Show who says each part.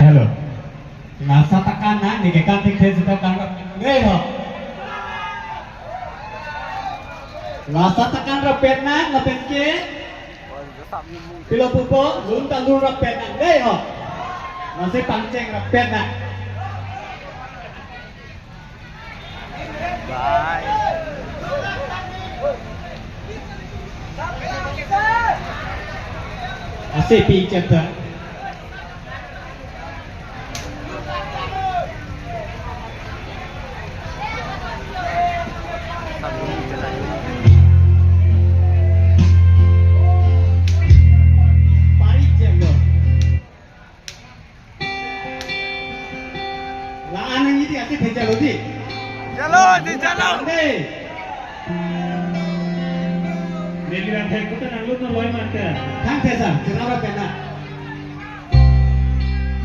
Speaker 1: halo. Nasa takanan ni kan tik thai sita kan ngai ho. Nasa takan rapet na lapet ke. Pilo pupo lun talur rapet na ngai ho. Nasi panceng rapet na.
Speaker 2: Bye.
Speaker 1: Asyik pijat tak.
Speaker 2: चलो जी चलो
Speaker 1: Neliran thai kutan anglut na loy man ka. Thang thai sa, kenapa kena?